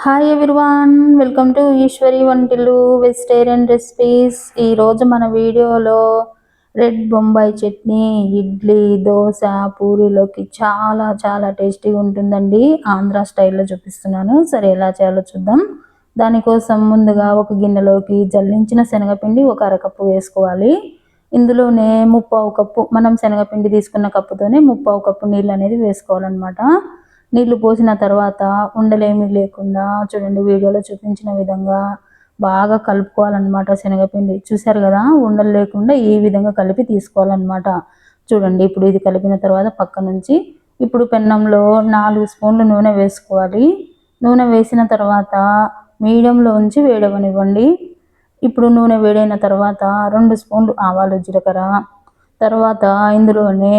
Hi everyone, welcome to Eshwari వంటిల్లు vegetarian recipes. ఈరోజు మన వీడియోలో రెడ్ బొంబాయి చట్నీ ఇడ్లీ, దోశ, పూరీలోకి చాలా చాలా టేస్టీగా ఉంటుందండి. ఆంధ్ర స్టైల్లో చూపిస్తున్నాను. సరే ఎలా చేయాలో చూద్దాం. దానికోసం ముందుగా ఒక గిన్నెలోకి జల్లించిన శనగపిండి ఒక అరకప్పు వేసుకోవాలి. ఇందులోనే 3/4 కప్పు, మనం శనగపిండి తీసుకున్న కప్పుతోనే 3/4 కప్పు నీళ్ళు అనేది వేసుకోవాలన్నమాట. నీళ్లు పోసిన తర్వాత ఉండలేమీ లేకుండా చూడండి, వీడియోలో చూపించిన విధంగా బాగా కలుపుకోవాలన్నమాట. శనగపిండి చూసారు కదా, ఉండలు లేకుండా ఈ విధంగా కలిపి తీసుకోవాలన్నమాట. చూడండి, ఇప్పుడు ఇది కలిపిన తర్వాత పక్క నుంచి ఇప్పుడు పెన్నంలో 4 స్పూన్లు నూనె వేసుకోవాలి. నూనె వేసిన తర్వాత మీడియంలో ఉంచి వేడవనివ్వండి. ఇప్పుడు నూనె వేడైన తర్వాత 2 స్పూన్లు ఆవాలు, జీలకర్ర, తర్వాత ఇందులోనే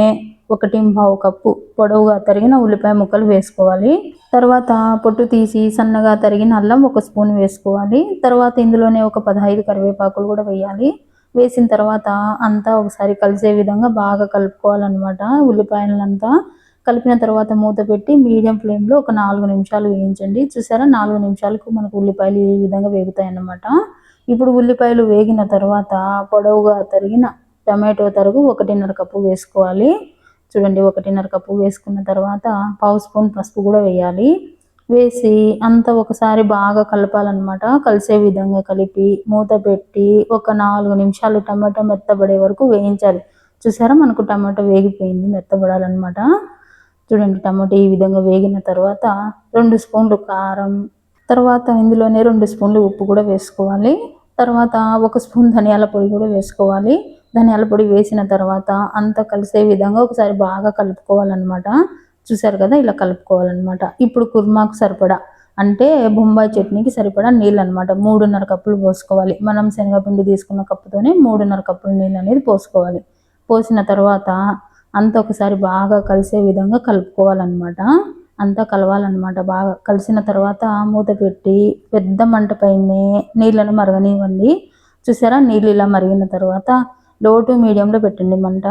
1/4 కప్పు పొడవుగా తరిగిన ఉల్లిపాయ ముక్కలు వేసుకోవాలి. తర్వాత పొట్టు తీసి సన్నగా తరిగిన అల్లం 1 స్పూన్ వేసుకోవాలి. తర్వాత ఇందులోనే ఒక 15 కరివేపాకులు కూడా వేయాలి. వేసిన తర్వాత అంతా ఒకసారి కలిసే విధంగా బాగా కలుపుకోవాలన్నమాట. ఉల్లిపాయలంతా కలిపిన తర్వాత మూత పెట్టి మీడియం ఫ్లేమ్లో ఒక 4 నిమిషాలు వేయించండి. చూసారా, 4 నిమిషాలకు మనకు ఉల్లిపాయలు ఈ విధంగా వేగుతాయి అన్నమాట. ఇప్పుడు ఉల్లిపాయలు వేగిన తర్వాత పొడవుగా తరిగిన టమాటో తరుగు 1.5 కప్పు వేసుకోవాలి. చూడండి, 1.5 కప్పు వేసుకున్న తర్వాత 1/2 స్పూన్ పసుపు కూడా వేయాలి. వేసి అంతా ఒకసారి బాగా కలపాలన్నమాట. కలిసే విధంగా కలిపి మూత పెట్టి ఒక 4 నిమిషాలు టమాటో మెత్తబడే వరకు వేయించాలి. చూసారా, మనకు టమాటో వేగిపోయింది, మెత్తబడాలన్నమాట. చూడండి, టమాటో ఈ విధంగా వేగిన తర్వాత 2 స్పూన్లు కారం, తర్వాత ఇందులోనే 2 స్పూన్లు ఉప్పు కూడా వేసుకోవాలి. తర్వాత 1 స్పూన్ ధనియాల పొడి కూడా వేసుకోవాలి. ధనియాల పొడి వేసిన తర్వాత అంతా కలిసే విధంగా ఒకసారి బాగా కలుపుకోవాలన్నమాట. చూసారు కదా, ఇలా కలుపుకోవాలన్నమాట. ఇప్పుడు కుర్మాకు సరిపడా, అంటే బొంబాయి చట్నీకి సరిపడా నీళ్ళు అనమాట. 3.5 కప్పులు పోసుకోవాలి. మనం శనగపిండి తీసుకున్న కప్పుతోనే 3.5 కప్పులు నీళ్ళు అనేది పోసుకోవాలి. పోసిన తర్వాత అంతా ఒకసారి బాగా కలిసే విధంగా కలుపుకోవాలన్నమాట. అంతా కలవాలన్నమాట. బాగా కలిసిన తర్వాత మూత పెట్టి పెద్ద మంట పైనే నీళ్ళను మరగనివ్వండి. చూసారా, నీళ్ళు ఇలా మరిగిన తర్వాత లో టు మీడియంలో పెట్టండి మంట.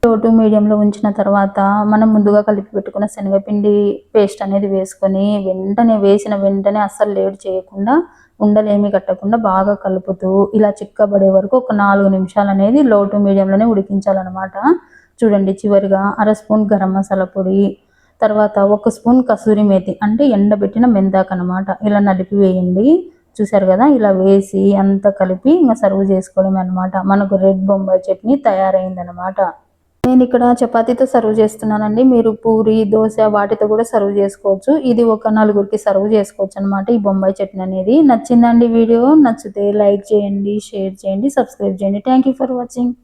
లో టు మీడియంలో ఉంచిన తర్వాత మనం ముందుగా కలిపి పెట్టుకున్న శనగపిండి పేస్ట్ అనేది వేసుకొని వేసిన వెంటనే అస్సలు లేట్ చేయకుండా, ఉండలేమి కట్టకుండా బాగా కలుపుతూ ఇలా చిక్కబడే వరకు ఒక 4 నిమిషాలు అనేది లో టు మీడియంలోనే ఉడికించాలన్నమాట. చూడండి, చివరిగా 1/2 స్పూన్ గరం మసాలా పొడి, తర్వాత 1 స్పూన్ కసూరి మేతి, అంటే ఎండబెట్టిన మెంతాకు అనమాట, ఇలా నలిపి వేయండి. చూసారు కదా, ఇలా వేసి అంతా కలిపి ఇంకా సర్వ్ చేసుకోవడమే అనమాట. మనకు రెడ్ బొంబాయి చట్నీ తయారైందనమాట. నేను ఇక్కడ చపాతీతో సర్వ్ చేస్తున్నానండి. మీరు పూరి, దోశ వాటితో కూడా సర్వ్ చేసుకోవచ్చు. ఇది ఒక 4గురికి సర్వ్ చేసుకోవచ్చు అనమాట. ఈ బొంబాయి చట్నీ అనేది నచ్చిందండి. వీడియో నచ్చితే లైక్ చేయండి, షేర్ చేయండి, సబ్స్క్రైబ్ చేయండి. Thank you for watching.